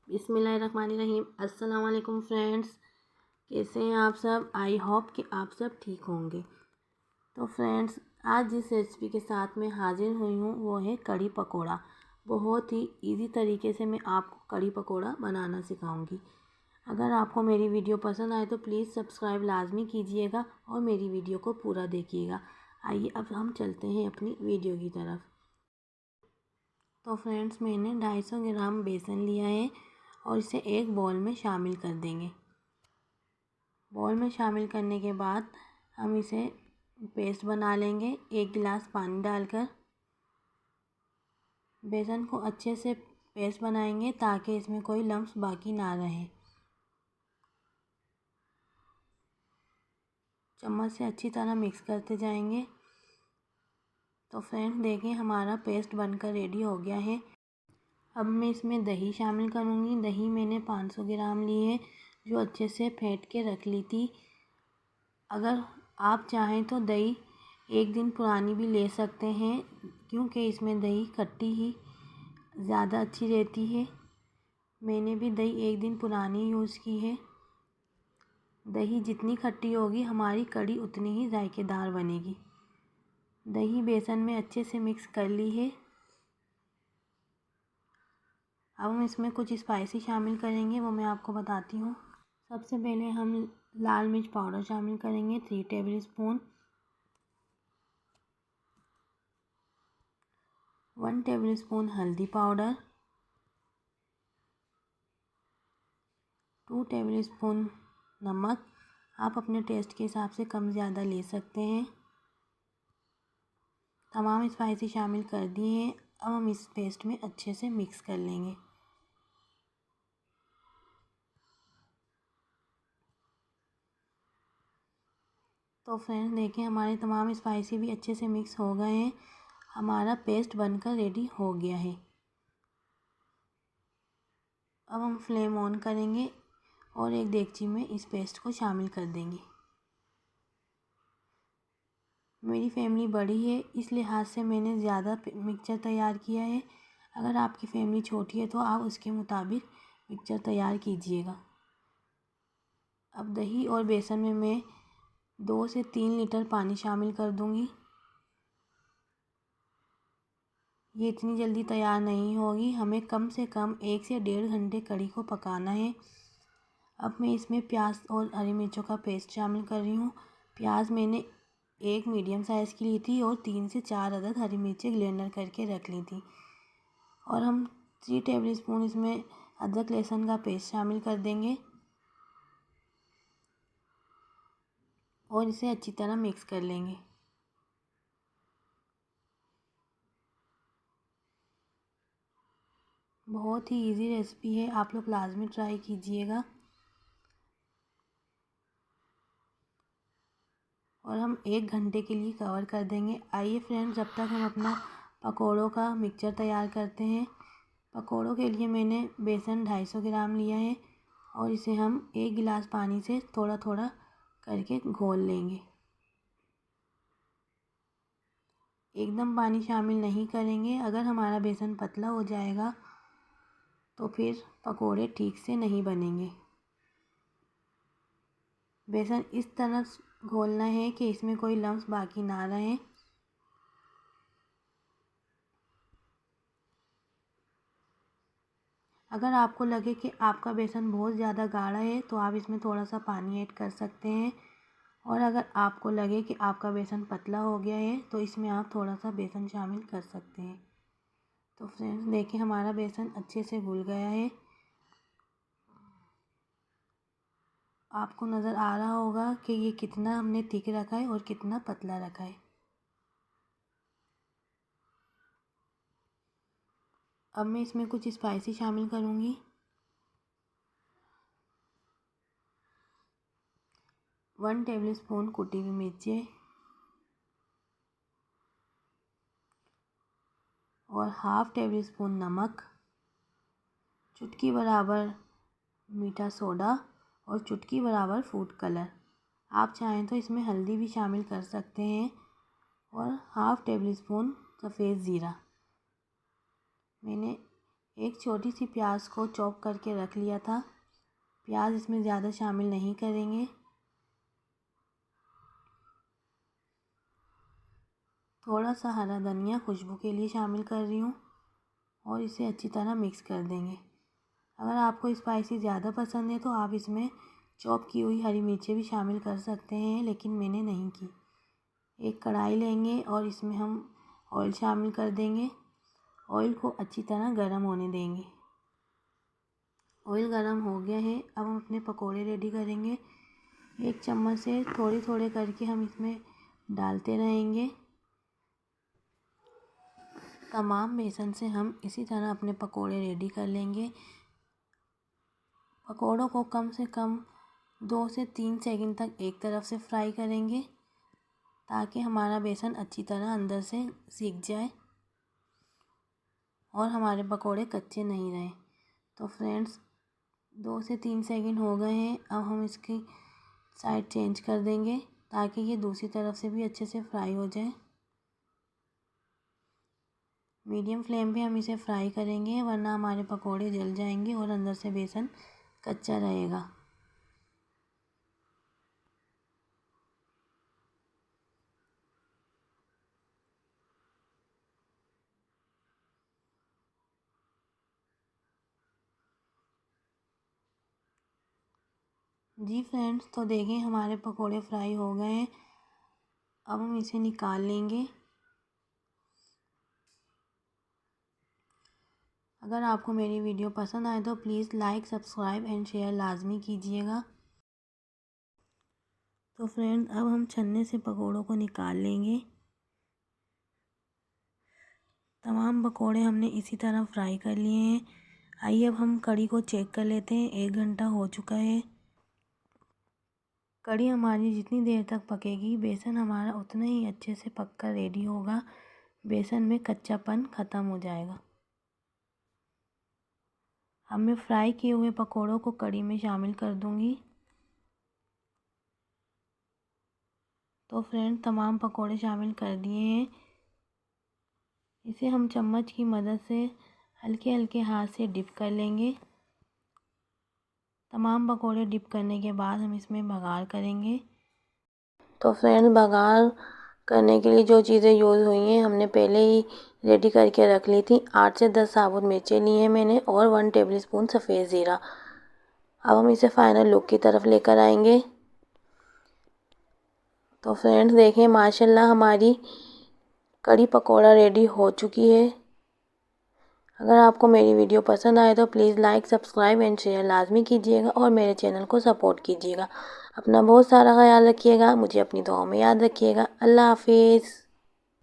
बिस्मिल्लाहिर्रहमानिर्रहीम। अस्सलाम वालेकुम फ्रेंड्स, कैसे हैं आप सब। आई होप कि आप सब ठीक होंगे। तो फ्रेंड्स, आज जिस रेसिपी के साथ मैं हाजिर हुई हूँ वो है कढ़ी पकोड़ा। बहुत ही इजी तरीके से मैं आपको कढ़ी पकोड़ा बनाना सिखाऊंगी। अगर आपको मेरी वीडियो पसंद आए तो प्लीज़ सब्सक्राइब लाजमी कीजिएगा और मेरी वीडियो को पूरा देखिएगा। आइए अब हम चलते हैं अपनी वीडियो की तरफ। तो फ्रेंड्स, मैंने 250 ग्राम बेसन लिया है और इसे एक बॉल में शामिल कर देंगे। बॉल में शामिल करने के बाद हम इसे पेस्ट बना लेंगे। 1 गिलास पानी डालकर बेसन को अच्छे से पेस्ट बनाएंगे ताकि इसमें कोई लम्स बाकी ना रहे। चम्मच से अच्छी तरह मिक्स करते जाएंगे। तो फ्रेंड्स देखिए, हमारा पेस्ट बनकर रेडी हो गया है। अब मैं इसमें दही शामिल करूँगी। दही मैंने 500 ग्राम ली है, जो अच्छे से फेंट के रख ली थी। अगर आप चाहें तो दही 1 दिन पुरानी भी ले सकते हैं, क्योंकि इसमें दही खट्टी ही ज़्यादा अच्छी रहती है। मैंने भी दही 1 दिन पुरानी यूज़ की है। दही जितनी खट्टी होगी हमारी कढ़ी उतनी ही जायकेदार बनेगी। दही बेसन में अच्छे से मिक्स कर ली है। अब हम इसमें कुछ स्पाइसी शामिल करेंगे, वो मैं आपको बताती हूँ। सबसे पहले हम लाल मिर्च पाउडर शामिल करेंगे 3 टेबल स्पून। 1 टेबल स्पून हल्दी पाउडर, 2 टेबल स्पून नमक। आप अपने टेस्ट के हिसाब से कम ज़्यादा ले सकते हैं। तमाम स्पाइसी शामिल कर दिए हैं। अब हम इस पेस्ट में अच्छे से मिक्स कर लेंगे। तो फ्रेंड्स देखिए, हमारे तमाम स्पाइसी भी अच्छे से मिक्स हो गए हैं। हमारा पेस्ट बनकर रेडी हो गया है। अब हम फ्लेम ऑन करेंगे और एक देगची में इस पेस्ट को शामिल कर देंगे। मेरी फैमिली बड़ी है, इस लिहाज से मैंने ज़्यादा मिक्सचर तैयार किया है। अगर आपकी फैमिली छोटी है तो आप उसके मुताबिक मिक्सचर तैयार कीजिएगा। अब दही और बेसन में मैं 2 से 3 लीटर पानी शामिल कर दूंगी। ये इतनी जल्दी तैयार नहीं होगी, हमें कम से कम 1 से 1.5 घंटे कढ़ी को पकाना है। अब मैं इसमें प्याज और हरी मिर्चों का पेस्ट शामिल कर रही हूँ। प्याज मैंने 1 मीडियम साइज़ की ली थी और 3 से 4 अदद हरी मिर्चें ग्राइंड करके रख ली थी। और हम 3 टेबल स्पून इसमें अदरक लहसुन का पेस्ट शामिल कर देंगे और इसे अच्छी तरह मिक्स कर लेंगे। बहुत ही इजी रेसिपी है, आप लोग लाजमी ट्राई कीजिएगा। और हम 1 घंटे के लिए कवर कर देंगे। आइए फ्रेंड्स, जब तक हम अपना पकोड़ों का मिक्सचर तैयार करते हैं। पकोड़ों के लिए मैंने बेसन 250 ग्राम लिया है और इसे हम 1 गिलास पानी से थोड़ा थोड़ा करके घोल लेंगे। एकदम पानी शामिल नहीं करेंगे, अगर हमारा बेसन पतला हो जाएगा तो फिर पकोड़े ठीक से नहीं बनेंगे। बेसन इस तरह घोलना है कि इसमें कोई लम्स बाकी ना रहे। अगर आपको लगे कि आपका बेसन बहुत ज़्यादा गाढ़ा है तो आप इसमें थोड़ा सा पानी ऐड कर सकते हैं। और अगर आपको लगे कि आपका बेसन पतला हो गया है तो इसमें आप थोड़ा सा बेसन शामिल कर सकते हैं। तो फ्रेंड्स देखिए, हमारा बेसन अच्छे से घुल गया है। आपको नज़र आ रहा होगा कि ये कितना हमने थिक रखा है और कितना पतला रखा है। अब मैं इसमें कुछ स्पाइसी शामिल करूँगी। 1 टेबल स्पून कुटी हुई मिर्चें और हाफ़ टेबल स्पून नमक, चुटकी बराबर मीठा सोडा और चुटकी बराबर फूड कलर। आप चाहें तो इसमें हल्दी भी शामिल कर सकते हैं। और हाफ़ टेबल स्पून सफ़ेद ज़ीरा। मैंने एक छोटी सी प्याज को चॉप करके रख लिया था। प्याज इसमें ज़्यादा शामिल नहीं करेंगे। थोड़ा सा हरा धनिया खुशबू के लिए शामिल कर रही हूँ और इसे अच्छी तरह मिक्स कर देंगे। अगर आपको स्पाइसी ज़्यादा पसंद है तो आप इसमें चॉप की हुई हरी मिर्चें भी शामिल कर सकते हैं, लेकिन मैंने नहीं की। एक कढ़ाई लेंगे और इसमें हम ऑयल शामिल कर देंगे। ऑयल को अच्छी तरह गर्म होने देंगे। ऑयल गर्म हो गया है। अब हम अपने पकोड़े रेडी करेंगे। एक चम्मच से थोड़े थोड़े करके हम इसमें डालते रहेंगे। तमाम बेसन से हम इसी तरह अपने पकोड़े रेडी कर लेंगे। पकोड़ों को कम से कम 2 से 3 सेकंड तक एक तरफ से फ्राई करेंगे ताकि हमारा बेसन अच्छी तरह अंदर से सीख जाए और हमारे पकोड़े कच्चे नहीं रहे। तो फ्रेंड्स 2 से 3 सेकंड हो गए हैं। अब हम इसकी साइड चेंज कर देंगे ताकि ये दूसरी तरफ से भी अच्छे से फ्राई हो जाए। मीडियम फ्लेम पे हम इसे फ्राई करेंगे, वरना हमारे पकोड़े जल जाएंगे और अंदर से बेसन कच्चा रहेगा। जी फ्रेंड्स, तो देखें हमारे पकोड़े फ्राई हो गए हैं। अब हम इसे निकाल लेंगे। अगर आपको मेरी वीडियो पसंद आए तो please like, subscribe and share लाजमी कीजिएगा। तो फ्रेंड्स, अब हम छन्ने से पकोड़ों को निकाल लेंगे। तमाम पकोड़े हमने इसी तरह फ्राई कर लिए हैं। आइए अब हम कढ़ी को चेक कर लेते हैं। 1 घंटा हो चुका है। कढ़ी हमारी जितनी देर तक पकेगी, बेसन हमारा उतना ही अच्छे से पक कर रेडी होगा। बेसन में कच्चापन ख़त्म हो जाएगा। अब मैं फ्राई किए हुए पकोड़ों को कढ़ी में शामिल कर दूंगी। तो फ्रेंड, तमाम पकोड़े शामिल कर दिए हैं। इसे हम चम्मच की मदद से हल्के हल्के हाथ से डिप कर लेंगे। तमाम पकोड़े डिप करने के बाद हम इसमें बघार करेंगे। तो फ्रेंड्स, बघार करने के लिए जो चीज़ें यूज़ हुई हैं हमने पहले ही रेडी करके रख ली थी। 8 से 10 साबुत मिर्चें ली हैं मैंने और 1 टेबलस्पून सफ़ेद ज़ीरा। अब हम इसे फाइनल लुक की तरफ लेकर आएंगे। तो फ्रेंड्स देखें, माशाल्लाह हमारी कढ़ी पकोड़ा रेडी हो चुकी है। अगर आपको मेरी वीडियो पसंद आए तो please like, subscribe and share लाजमी कीजिएगा और मेरे चैनल को सपोर्ट कीजिएगा। अपना बहुत सारा ख्याल रखिएगा। मुझे अपनी दुआओं में याद रखिएगा। अल्लाह हाफिज़।